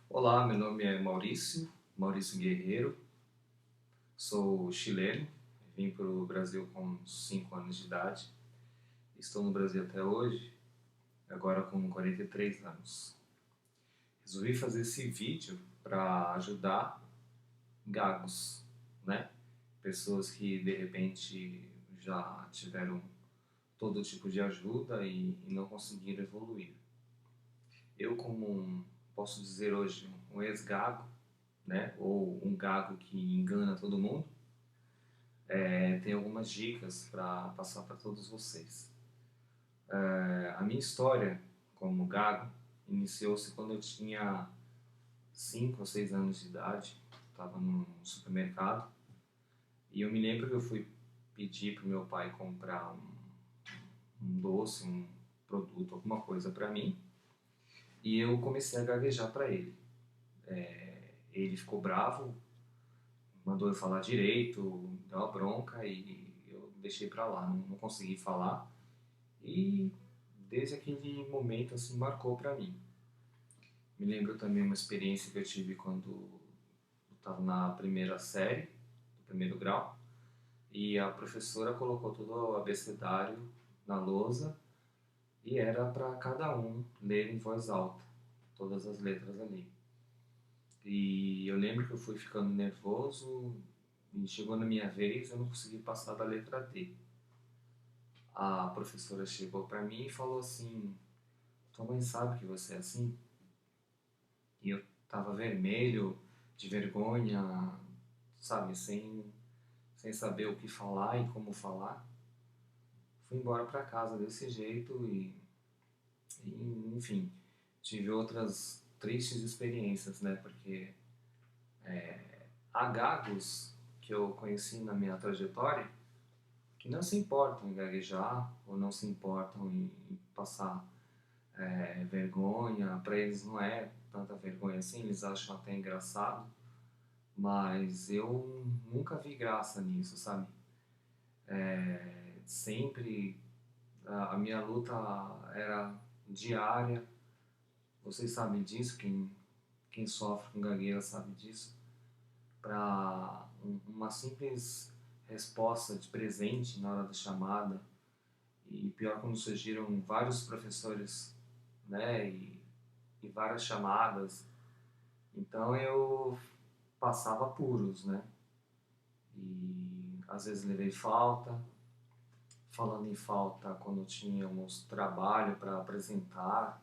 Olá, meu nome é Maurício Guerreiro, sou chileno, vim para o Brasil com uns 5 anos de idade, estou no Brasil até hoje, agora com 43 anos. Resolvi fazer esse vídeo para ajudar gagos, né? Pessoas que de repente já tiveram todo tipo de ajuda e não conseguiram evoluir. Eu, posso dizer hoje, um ex-gago, né? Ou um gago que engana todo mundo, tenho algumas dicas para passar para todos vocês. A minha história como gago iniciou-se quando eu tinha 5 ou 6 anos de idade. Estava num supermercado e eu me lembro que eu fui pedir para o meu pai comprar um doce, um produto, alguma coisa para mim, e eu comecei a gaguejar para ele. Ele ficou bravo, mandou eu falar direito, deu uma bronca e eu deixei para lá, não consegui falar. E desde aquele momento assim marcou para mim. Me lembro também uma experiência que eu tive quando eu estava na primeira série, do primeiro grau, e a professora colocou todo o abecedário na lousa e era para cada um ler em voz alta todas as letras ali. E eu lembro que eu fui ficando nervoso e chegou na minha vez eu não consegui passar da letra D. A professora chegou para mim e falou assim: tua mãe sabe que você é assim? E eu tava vermelho, de vergonha, sabe, sem saber o que falar e como falar. Fui embora para casa desse jeito enfim, tive outras tristes experiências, né? Porque há gagos que eu conheci na minha trajetória que não se importam em gaguejar ou não se importam em passar vergonha. Para eles não é tanta vergonha assim, eles acham até engraçado. Mas eu nunca vi graça nisso, sabe? Sempre a minha luta era diária. Vocês sabem disso, quem sofre com gagueira sabe disso. Para uma simples resposta de presente na hora da chamada, e pior quando surgiram vários professores, né? E várias chamadas. Então eu passava apuros, né? E às vezes levei falta. Falando em falta, quando tínhamos trabalho para apresentar,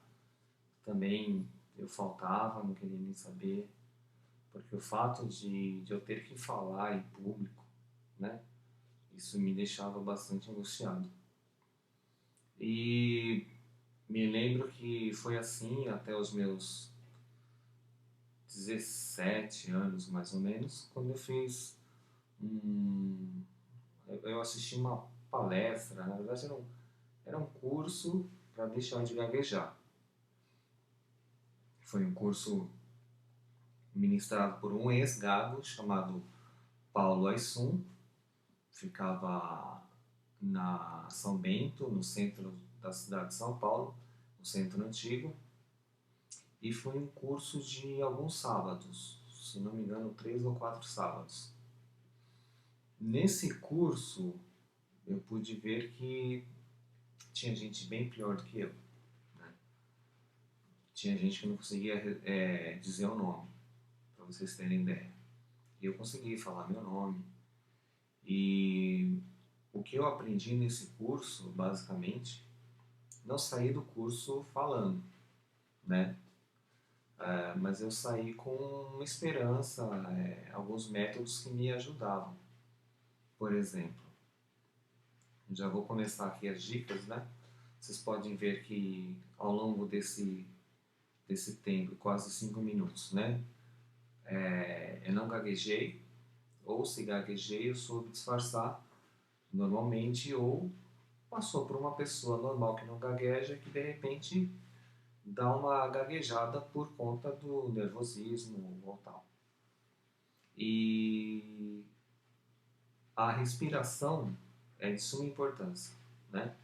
também eu faltava, não queria nem saber, porque o fato de eu ter que falar em público, né, isso me deixava bastante angustiado. E me lembro que foi assim até os meus 17 anos, mais ou menos, quando eu fiz um... Eu assisti uma palestra, na verdade era um curso para deixar de gaguejar. Foi um curso ministrado por um ex-gago chamado Paulo Aissum. Ficava na São Bento, no centro da cidade de São Paulo, no centro antigo. E foi um curso de alguns sábados, se não me engano, 3 ou 4 sábados. Nesse curso, eu pude ver que tinha gente bem pior do que eu. Né? Tinha gente que não conseguia dizer o nome, para vocês terem ideia. E eu consegui falar meu nome. E o que eu aprendi nesse curso, basicamente, não saí do curso falando, né? Mas eu saí com uma esperança, alguns métodos que me ajudavam. Por exemplo, já vou começar aqui as dicas, né? Vocês podem ver que ao longo desse tempo, quase 5 minutos, né? Eu não gaguejei, ou se gaguejei, eu soube disfarçar normalmente, ou passou por uma pessoa normal que não gagueja, que de repente dá uma gaguejada por conta do nervosismo ou tal. E a respiração é de suma importância, né?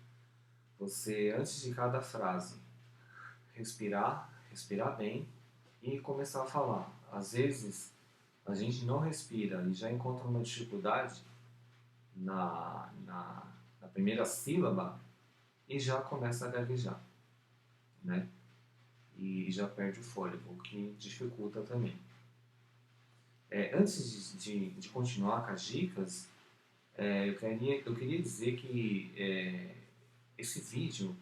Você, antes de cada frase, respirar bem, e começar a falar. Às vezes, a gente não respira e já encontra uma dificuldade na primeira sílaba e já começa a gaguejar, né? E já perde o fôlego, o que dificulta também. Antes de continuar com as dicas, eu queria dizer que esse vídeo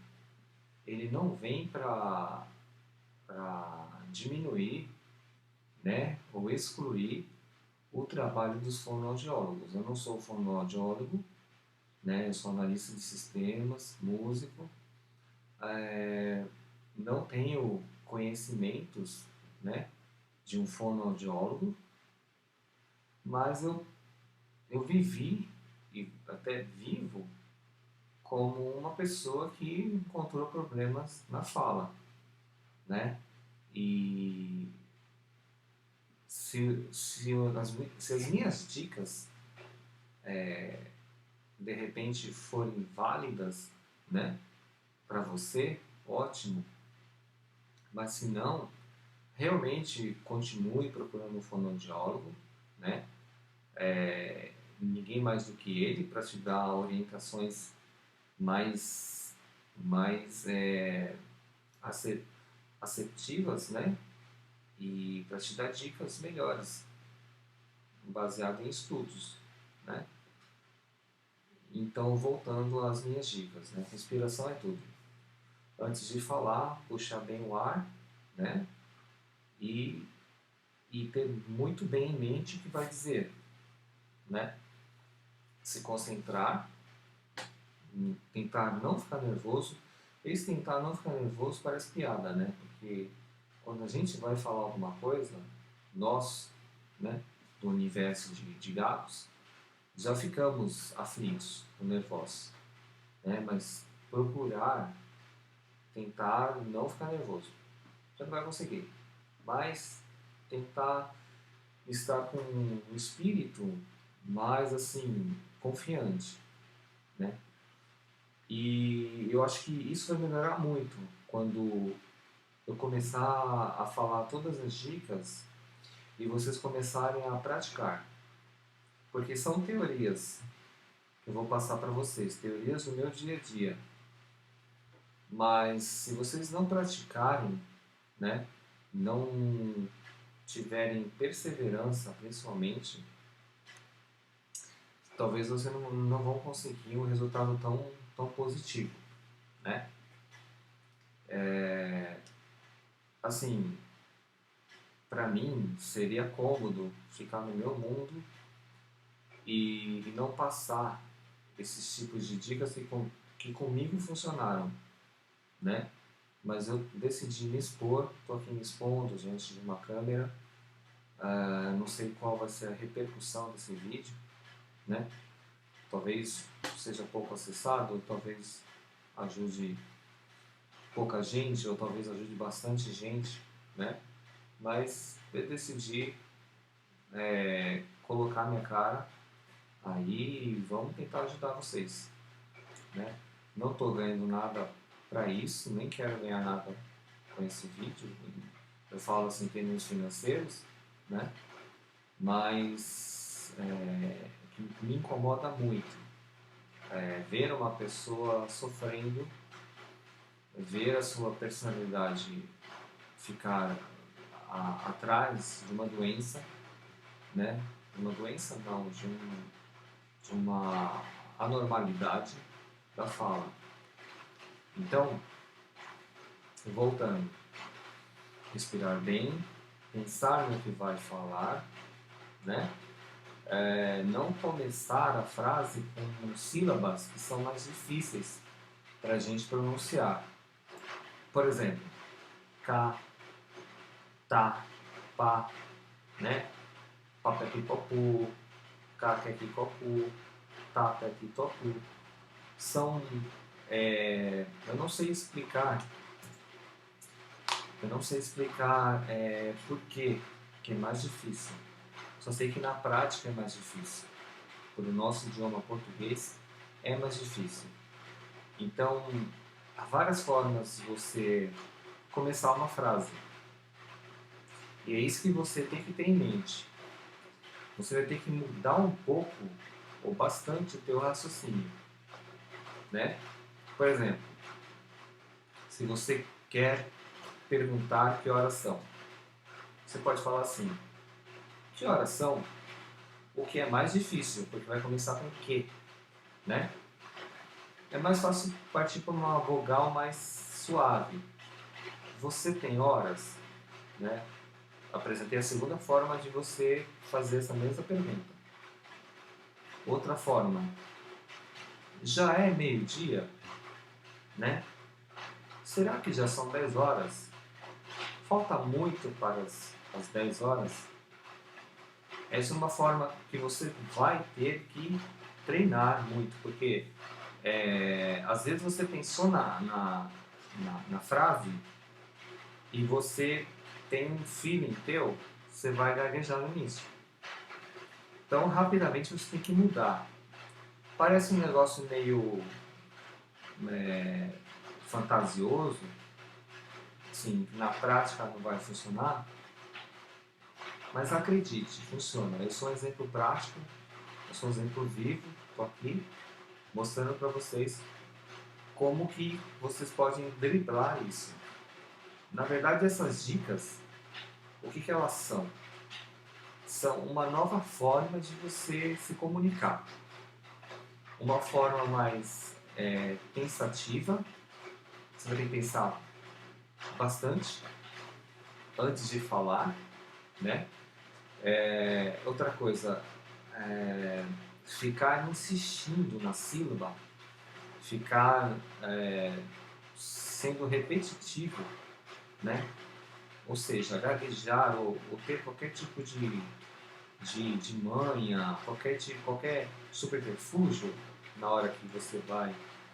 ele não vem para diminuir, né, ou excluir o trabalho dos fonoaudiólogos. Eu não sou fonoaudiólogo, né, eu sou analista de sistemas, músico, não tenho conhecimentos, né, de um fonoaudiólogo, mas eu vivi e até vivo como uma pessoa que encontrou problemas na fala, né? E se as minhas dicas de repente forem válidas, né, para você, ótimo. Mas se não, realmente continue procurando um fonoaudiólogo, né? Ninguém mais do que ele para te dar orientações mais assertivas, né? E para te dar dicas melhores, baseado em estudos, né? Então, voltando às minhas dicas, né? Respiração é tudo. Antes de falar, puxar bem o ar, né? E, e ter muito bem em mente o que vai dizer, né? Se concentrar, tentar não ficar nervoso. Esse tentar não ficar nervoso parece piada, né? Porque quando a gente vai falar alguma coisa, nós, né, do universo de gatos, já ficamos aflitos, nervosos, né? Mas procurar, tentar não ficar nervoso. Você não vai conseguir, mas tentar estar com um espírito mais assim confiante, né? E eu acho que isso vai melhorar muito quando eu começar a falar todas as dicas e vocês começarem a praticar, porque são teorias que eu vou passar para vocês, teorias do meu dia a dia. Mas se vocês não praticarem, né, não tiverem perseverança, principalmente, talvez vocês não vão conseguir um resultado tão positivo, né? Assim, para mim seria cômodo ficar no meu mundo e não passar esses tipos de dicas que comigo funcionaram, né? Mas eu decidi me expor, estou aqui me expondo diante de uma câmera, não sei qual vai ser a repercussão desse vídeo, né? Talvez seja pouco acessado, ou talvez ajude pouca gente, ou talvez ajude bastante gente, né? Mas eu decidi colocar minha cara aí e vamos tentar ajudar vocês, né? Não estou ganhando nada para isso, nem quero ganhar nada com esse vídeo. Eu falo assim em termos financeiros, né? Mas o que me incomoda muito ver uma pessoa sofrendo, ver a sua personalidade ficar atrás de uma doença, né? Uma doença não, de uma anormalidade da fala. Então, voltando, respirar bem, pensar no que vai falar, né? Não começar a frase com sílabas que são mais difíceis para a gente pronunciar. Por exemplo, ca, tá, pá, né? Papepipopu, caquequicocu, tapequitocu. São, eu não sei explicar, por quê, que é mais difícil. Só sei que na prática é mais difícil. Por o nosso idioma português é mais difícil. Então, há várias formas de você começar uma frase. E é isso que você tem que ter em mente. Você vai ter que mudar um pouco, ou bastante, o teu raciocínio, né? Por exemplo, se você quer perguntar que horas são, você pode falar assim, que horas são? O que é mais difícil, porque vai começar com que, né? É mais fácil partir para uma vogal mais suave. Você tem horas, né? Apresentei a segunda forma de você fazer essa mesma pergunta. Outra forma, já é meio-dia, né? Será que já são 10 horas? Falta muito para as 10 horas? Essa é uma forma que você vai ter que treinar muito, porque às vezes você pensou na frase e você tem um feeling teu, você vai gaguejar no início. Então, rapidamente você tem que mudar. Parece um negócio meio fantasioso, assim, na prática não vai funcionar, mas acredite, funciona. Eu sou um exemplo prático, eu sou um exemplo vivo, estou aqui mostrando para vocês como que vocês podem driblar isso. Na verdade, essas dicas, o que elas são? São uma nova forma de você se comunicar. Uma forma mais pensativa. Você vai ter que pensar bastante antes de falar, né? Outra coisa, ficar insistindo na sílaba, ficar sendo repetitivo, né? Ou seja, gaguejar ou ter qualquer tipo de manha, qualquer subterfúgio na hora que você vai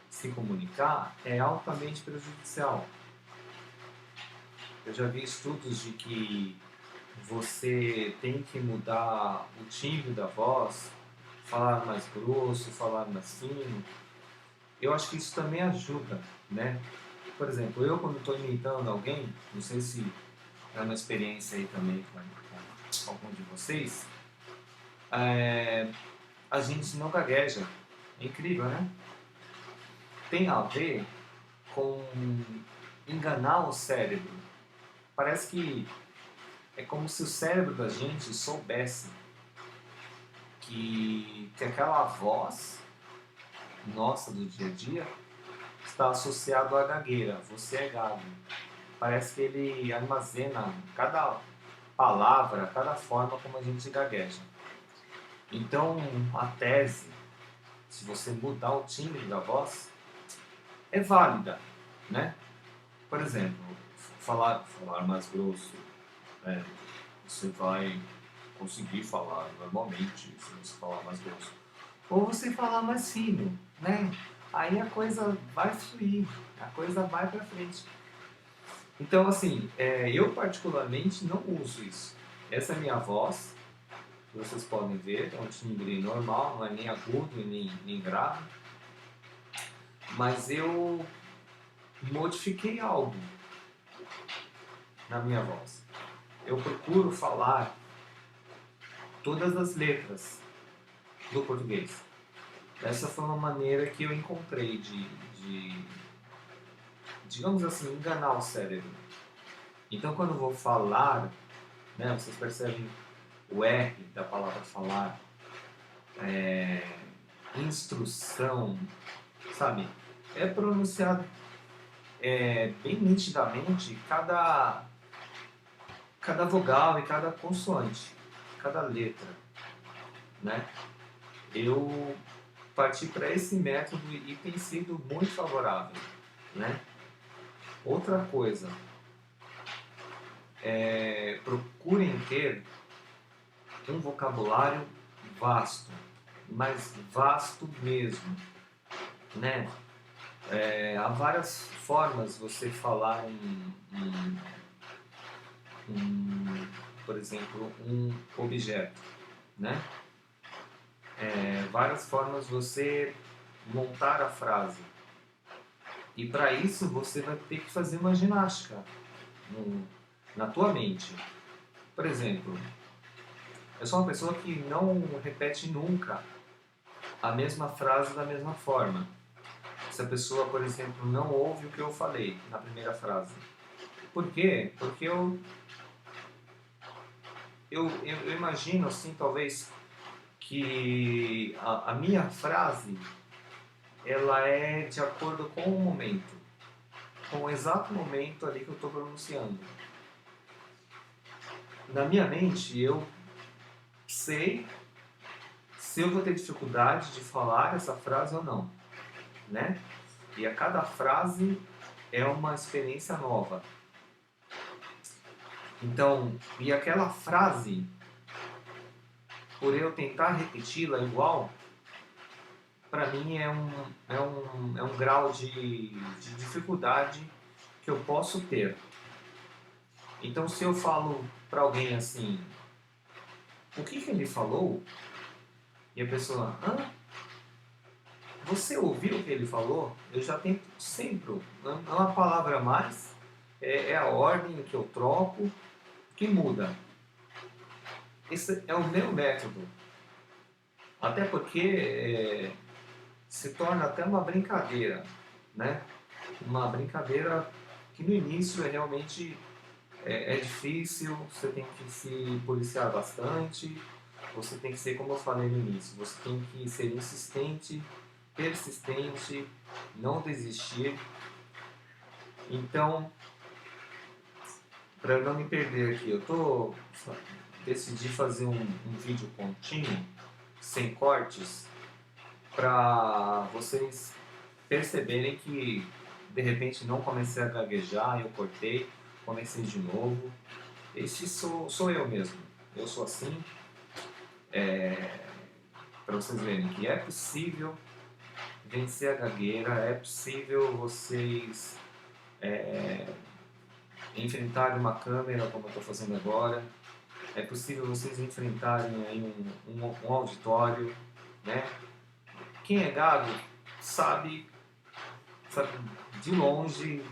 se comunicar é altamente prejudicial. Eu já vi estudos de que você tem que mudar o timbre da voz, falar mais grosso, falar mais fino. Eu acho que isso também ajuda, né? Por exemplo, eu quando estou imitando alguém, não sei se é uma experiência aí também com algum de vocês, a gente não gagueja. É incrível, né? Tem a ver com enganar o cérebro. Parece que é como se o cérebro da gente soubesse que aquela voz nossa do dia a dia está associado à gagueira. Você é gago. Parece que ele armazena cada palavra, cada forma como a gente gagueja. Então, a tese, se você mudar o timbre da voz, é válida, né? Por exemplo, falar mais grosso, né? Você vai conseguir falar normalmente se você falar mais grosso. Ou você falar mais fino, né? Aí a coisa vai fluir, a coisa vai para frente. Então, assim, eu particularmente não uso isso. Essa é a minha voz, que vocês podem ver, é um timbre normal, não é nem agudo nem grave. Mas eu modifiquei algo na minha voz. Eu procuro falar todas as letras do português. Essa foi uma maneira que eu encontrei de digamos assim, enganar o cérebro. Então, quando eu vou falar, né, vocês percebem o R da palavra falar, instrução, sabe? É pronunciado bem nitidamente cada vogal e cada consoante, cada letra, né? Eu parti para esse método e tem sido muito favorável, né? Outra coisa, procurem ter um vocabulário vasto, mas vasto mesmo, né? Há várias formas de você falar por exemplo, um objeto, né? Várias formas de você montar a frase. E para isso você vai ter que fazer uma ginástica na tua mente. Por exemplo, eu sou uma pessoa que não repete nunca a mesma frase da mesma forma. Se a pessoa, por exemplo, não ouve o que eu falei na primeira frase. Por quê? Porque eu imagino, assim, talvez, que a minha frase, ela é de acordo com o momento. Com o exato momento ali que eu estou pronunciando. Na minha mente, eu sei se eu vou ter dificuldade de falar essa frase ou não, né? E a cada frase é uma experiência nova. Então, e aquela frase, por eu tentar repeti-la igual, para mim é um grau de dificuldade que eu posso ter. Então, se eu falo para alguém assim, o que ele falou? E a pessoa, hã? Você ouviu o que ele falou? Eu já tento sempre, não é uma palavra a mais, é a ordem que eu troco, que muda. Esse é o meu método. Até porque se torna até uma brincadeira, né? Uma brincadeira que no início realmente é difícil, você tem que se policiar bastante, você tem que ser, como eu falei no início, você tem que ser insistente, persistente, não desistir. Então, para eu não me perder aqui, decidi fazer um vídeo contínuo, sem cortes, para vocês perceberem que de repente não comecei a gaguejar, eu cortei, comecei de novo. Esse sou eu mesmo. Eu sou assim. Para vocês verem que é possível vencer a gagueira, é possível vocês enfrentarem uma câmera como eu estou fazendo agora, é possível vocês enfrentarem aí um auditório, né? Quem é gago sabe de longe,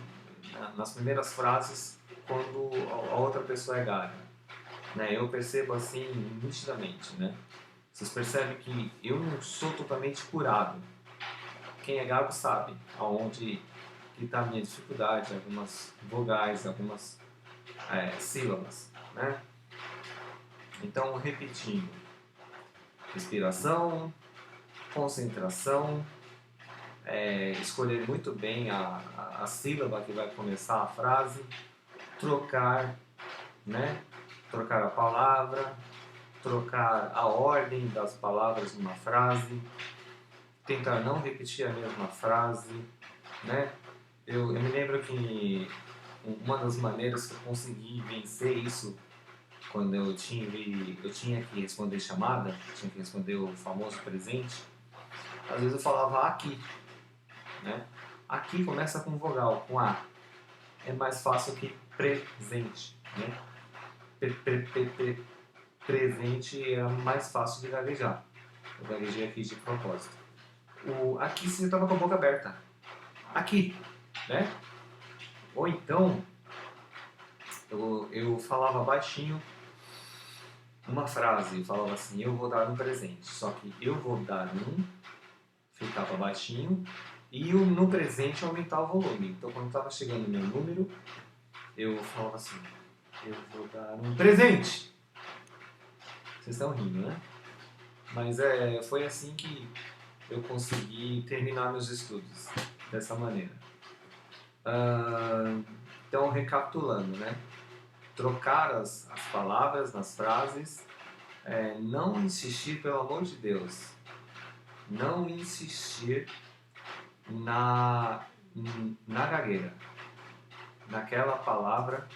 nas primeiras frases, quando a outra pessoa é gaga. Né? Eu percebo assim nitidamente, né? Vocês percebem que eu não sou totalmente curado. Quem é gago sabe aonde está a minha dificuldade, algumas vogais, algumas sílabas, né? Então, repetindo: respiração, concentração, escolher muito bem a sílaba que vai começar a frase, trocar, né? Trocar a palavra, trocar a ordem das palavras numa frase, tentar não repetir a mesma frase, né? Eu me lembro que uma das maneiras que eu consegui vencer isso quando eu tinha que responder chamada, tinha que responder o famoso presente, às vezes eu falava aqui, né? Aqui começa com vogal, com A. É mais fácil que presente, né? Presente é mais fácil de gaguejar. Eu gaguejei aqui de propósito. Aqui você estava com a boca aberta. Aqui, né? Ou então, eu falava baixinho uma frase, eu falava assim, eu vou dar um presente. Só que eu vou dar ficava baixinho, e no presente aumentava o volume. Então, quando estava chegando o meu número, eu falava assim, eu vou dar um presente. Vocês estão rindo, né? Mas foi assim que eu consegui terminar meus estudos, dessa maneira. Então, recapitulando, né? Trocar as palavras nas frases, não insistir, pelo amor de Deus, não insistir na gagueira, naquela palavra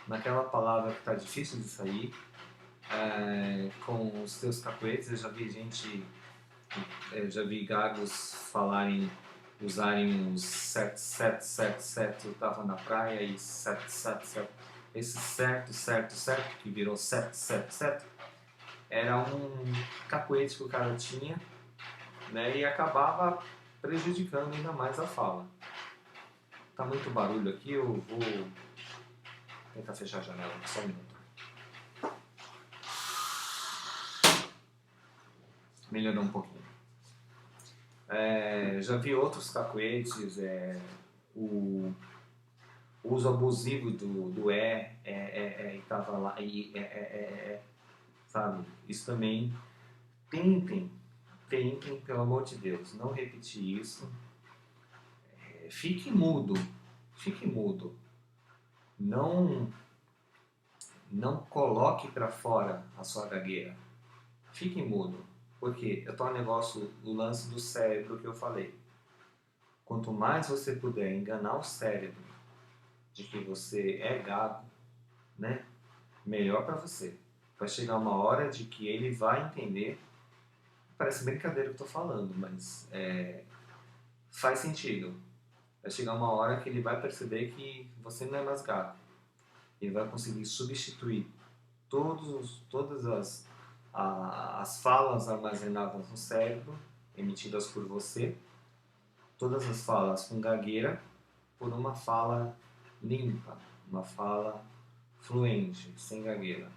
que está difícil de sair, com os teus cacuetes. Eu já vi gagos usarem os certo, eu tava na praia e certo, esse certo, que virou certo, era um cacuete que o cara tinha, né, e acabava prejudicando ainda mais a fala. Tá muito barulho aqui, eu vou tentar fechar a janela, só um minuto. melhorou um pouquinho. Já vi outros cacuetes, o uso abusivo do e tava lá, sabe? Isso também, tentem, pelo amor de Deus, não repetir isso. Fique mudo, fique mudo. Não coloque para fora a sua gagueira. Fique mudo. Porque é o negócio, o lance do cérebro que eu falei. Quanto mais você puder enganar o cérebro de que você é gago, né? Melhor para você. Vai chegar uma hora de que ele vai entender. Parece brincadeira que eu tô falando, mas faz sentido. Vai chegar uma hora que ele vai perceber que você não é mais gago. Ele vai conseguir substituir todas as falas armazenadas no cérebro, emitidas por você, todas as falas com gagueira, por uma fala limpa, uma fala fluente, sem gagueira.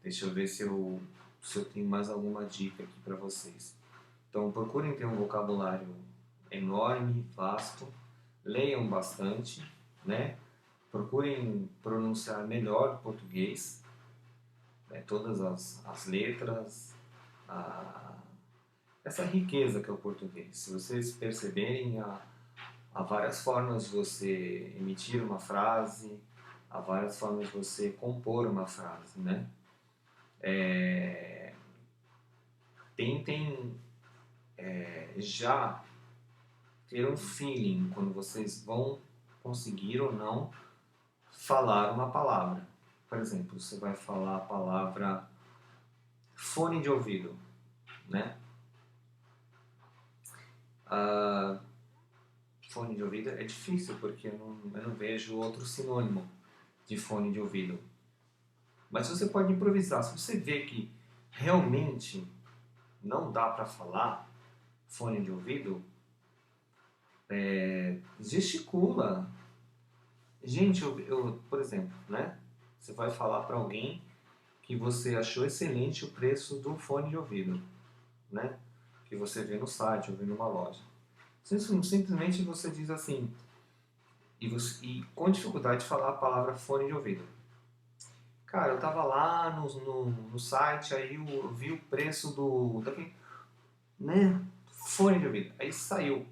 Deixa eu ver se eu tenho mais alguma dica aqui para vocês. Então, procurem ter um vocabulário enorme, vasto, leiam bastante, né? Procurem pronunciar melhor o português, né? Todas as letras, essa riqueza que é o português. Se vocês perceberem, há várias formas de você emitir uma frase, há várias formas de você compor uma frase, né? Tentem já ter um feeling quando vocês vão conseguir ou não falar uma palavra. Por exemplo, você vai falar a palavra fone de ouvido, né? Fone de ouvido é difícil porque eu não vejo outro sinônimo de fone de ouvido. Mas você pode improvisar. Se você vê que realmente não dá para falar fone de ouvido, gesticula. Gente, por exemplo, né? Você vai falar para alguém que você achou excelente o preço do fone de ouvido, né? Que você vê no site ou vê numa loja. Simplesmente você diz assim, e com dificuldade de falar a palavra fone de ouvido. Cara, eu tava lá no site, aí eu vi o preço né? Fone de ouvido. Aí saiu.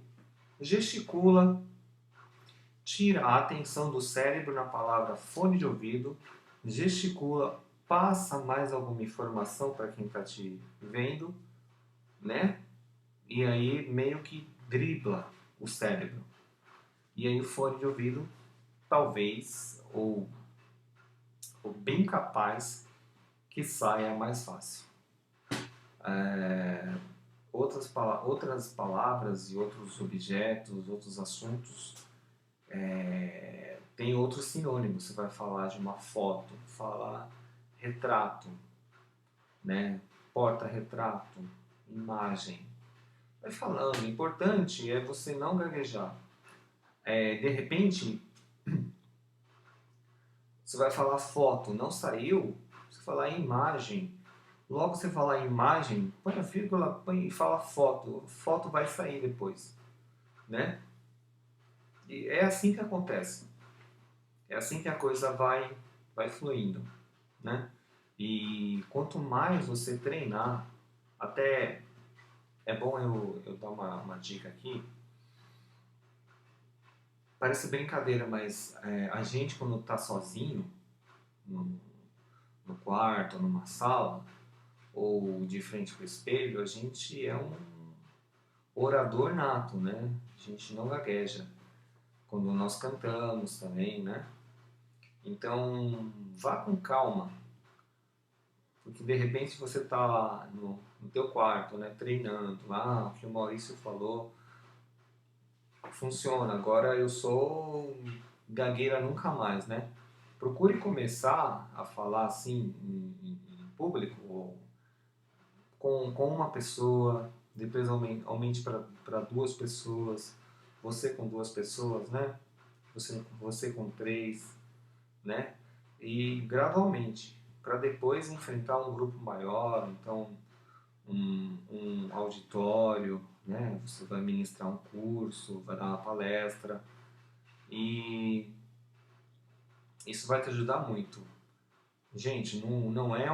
Gesticula, tira a atenção do cérebro na palavra fone de ouvido, gesticula, passa mais alguma informação para quem está te vendo, né? E aí meio que dribla o cérebro. E aí o fone de ouvido, talvez, ou bem capaz, que saia mais fácil. Outras palavras e outros objetos, outros assuntos, tem outros sinônimos. Você vai falar de uma foto, falar retrato, né? Porta-retrato, imagem. Vai falando. O importante é você não gaguejar. De repente, você vai falar foto, não saiu, você falar imagem. Logo você falar imagem, põe a vírgula, põe e fala foto. Foto vai sair depois, né? E é assim que acontece. É assim que a coisa vai fluindo, né? E quanto mais você treinar, até é bom eu dar uma dica aqui. Parece brincadeira, mas a gente quando está sozinho, no quarto, numa sala, ou de frente para o espelho, a gente é um orador nato, né? A gente não gagueja. Quando nós cantamos também, né? Então, vá com calma. Porque de repente você está lá no teu quarto, né? Treinando. O que o Maurício falou funciona. Agora eu sou gagueira nunca mais, né? Procure começar a falar assim em público, ou com uma pessoa, depois aumente para duas pessoas, você com duas pessoas, né? Você com três, né? E gradualmente, para depois enfrentar um grupo maior. Então, um auditório, né? Você vai ministrar um curso, vai dar uma palestra e isso vai te ajudar muito. Gente, não é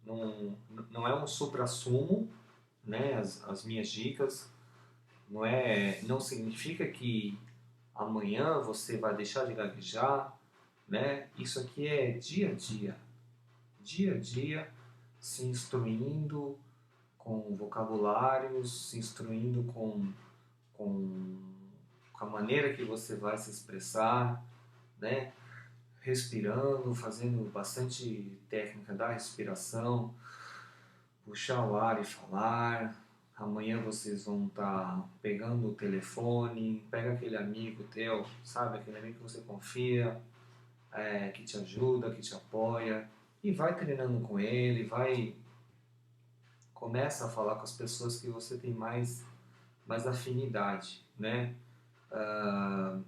não, não é um suprassumo, né? As minhas dicas não significa que amanhã você vai deixar de gaguejar, né? Isso aqui é dia a dia, se instruindo com vocabulários, se instruindo com, com a maneira que você vai se expressar, né? Respirando, fazendo bastante técnica da respiração, puxar o ar e falar. Amanhã vocês vão estar pegando o telefone, pega aquele amigo teu, sabe? Aquele amigo que você confia, que te ajuda, que te apoia, e vai treinando com ele, começa a falar com as pessoas que você tem mais afinidade, né? Ah,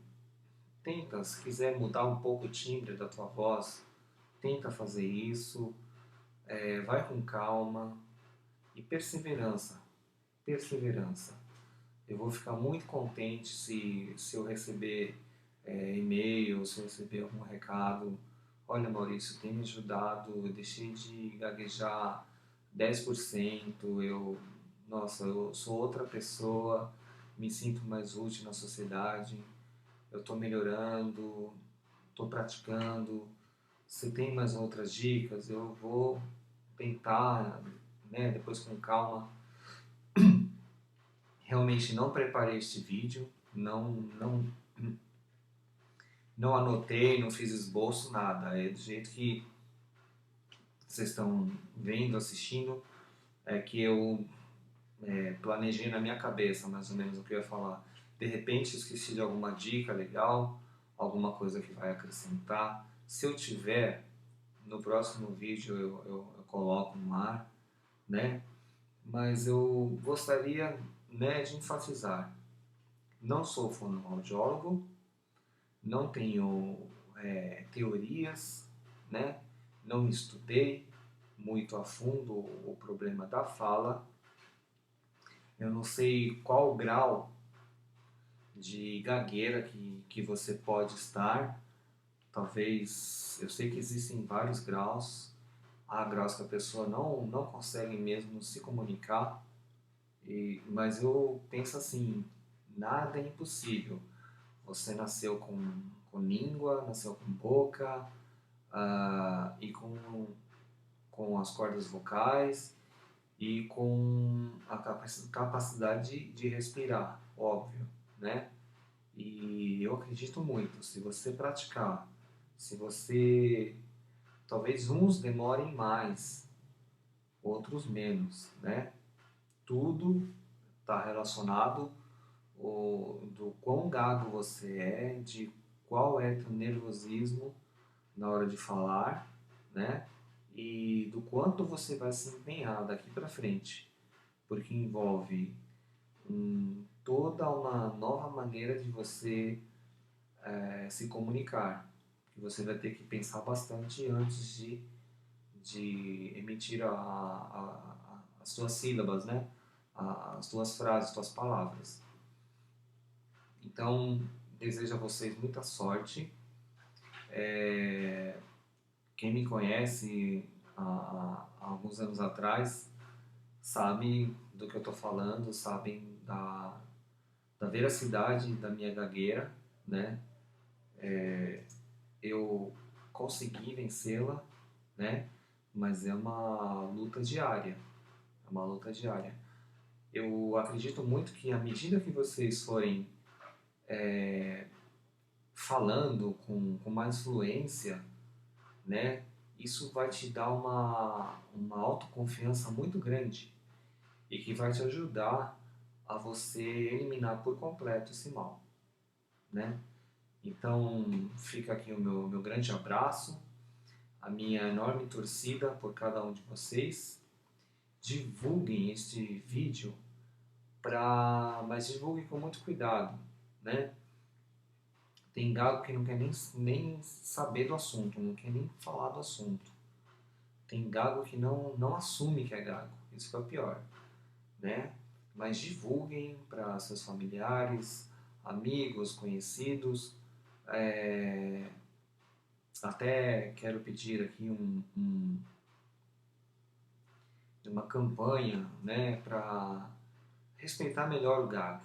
tenta, se quiser mudar um pouco o timbre da tua voz, tenta fazer isso, vai com calma e perseverança, perseverança. Eu vou ficar muito contente se eu receber e-mail, se eu receber algum recado. Olha, Maurício, tem me ajudado, eu deixei de gaguejar 10%, nossa, eu sou outra pessoa, me sinto mais útil na sociedade, eu estou melhorando, estou praticando. Se tem mais outras dicas, eu vou tentar, né, depois com calma. Realmente não preparei este vídeo, não anotei, não fiz esboço, nada. É do jeito que vocês estão vendo, assistindo, é que eu planejei na minha cabeça mais ou menos o que eu ia falar. De repente esqueci de alguma dica legal, alguma coisa que vai acrescentar. Se eu tiver, no próximo vídeo eu coloco no ar, né? Mas eu gostaria, né, de enfatizar. Não sou fonoaudiólogo, não tenho teorias, né? Não estudei muito a fundo o problema da fala. Eu não sei qual grau de gagueira que você pode estar. Talvez, eu sei que existem vários graus. Há graus que a pessoa não consegue mesmo se comunicar. Mas eu penso assim, nada é impossível. Você nasceu com língua, nasceu com boca e com as cordas vocais e com a capacidade de respirar, óbvio, né? E eu acredito muito, se você praticar, se você... Talvez uns demorem mais, outros menos, né? Tudo está relacionado do quão gago você é, de qual é teu nervosismo na hora de falar, né? E do quanto você vai se empenhar daqui para frente, porque envolve toda uma nova maneira de você se comunicar, que você vai ter que pensar bastante antes de emitir as suas sílabas, né? As suas frases, as suas palavras. Então, desejo a vocês muita sorte. Quem me conhece há alguns anos atrás sabe do que eu estou falando, sabem da veracidade da minha gagueira, né? Eu consegui vencê-la, né? Mas é uma luta diária, é uma luta diária. Eu acredito muito que à medida que vocês forem falando com mais fluência, né? Isso vai te dar uma autoconfiança muito grande e que vai te ajudar a você eliminar por completo esse mal, né? Então fica aqui o meu grande abraço, a minha enorme torcida por cada um de vocês. Divulguem este vídeo, mas divulguem com muito cuidado, né? Tem gago que não quer nem saber do assunto, não quer nem falar do assunto. Tem gago que não assume que é gago, isso que é o pior, né? Mas divulguem para seus familiares, amigos, conhecidos. É, até quero pedir aqui uma campanha, né, para respeitar melhor o gago,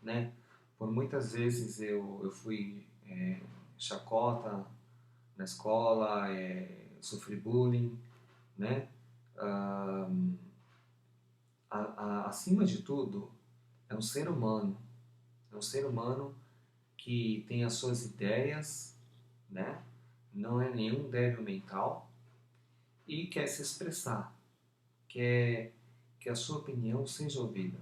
né? Por muitas vezes eu fui chacota na escola, sofri bullying, né? Ah, acima de tudo, é um ser humano, é um ser humano que tem as suas ideias, né? Não é nenhum débil mental e quer se expressar, quer que a sua opinião seja ouvida.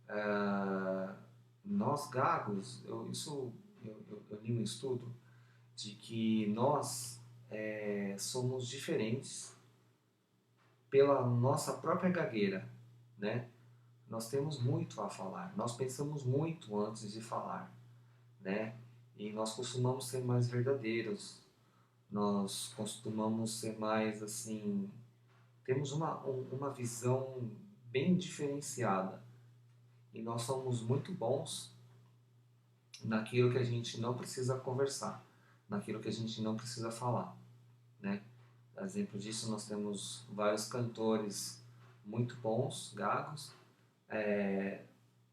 Ah, nós gagos, eu li um estudo de que nós somos diferentes pela nossa própria gagueira, né? Nós temos muito a falar, nós pensamos muito antes de falar, né? E nós costumamos ser mais verdadeiros, nós costumamos ser mais assim, temos uma visão bem diferenciada e nós somos muito bons naquilo que a gente não precisa conversar, naquilo que a gente não precisa falar, né? Exemplo disso, nós temos vários cantores muito bons, gagos,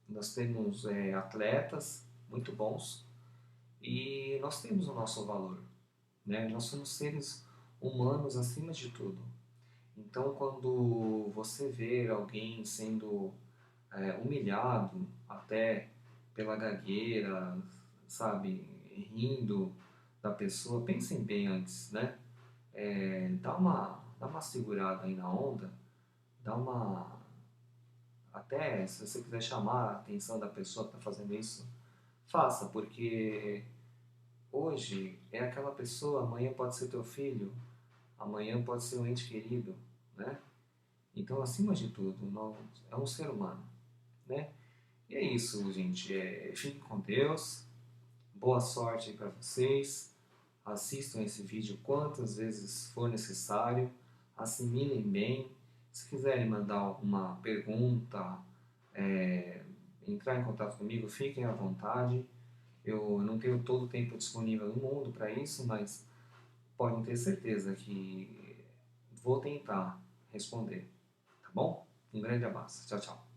nós temos atletas muito bons e nós temos o nosso valor, né? Nós somos seres humanos acima de tudo. Então, quando você vê alguém sendo humilhado até pela gagueira, sabe, rindo da pessoa, pensem bem antes, né? Dá uma segurada aí na onda, dá uma. Até se você quiser chamar a atenção da pessoa que está fazendo isso, faça, porque hoje é aquela pessoa, amanhã pode ser teu filho, amanhã pode ser um ente querido, né? Então, acima de tudo, não, é um ser humano, né? E é isso, gente. Fiquem com Deus, boa sorte aí para vocês. Assistam esse vídeo quantas vezes for necessário, assimilem bem. Se quiserem mandar alguma pergunta, entrar em contato comigo, fiquem à vontade. Eu não tenho todo o tempo disponível no mundo para isso, mas podem ter certeza que vou tentar responder, tá bom? Um grande abraço. Tchau, tchau.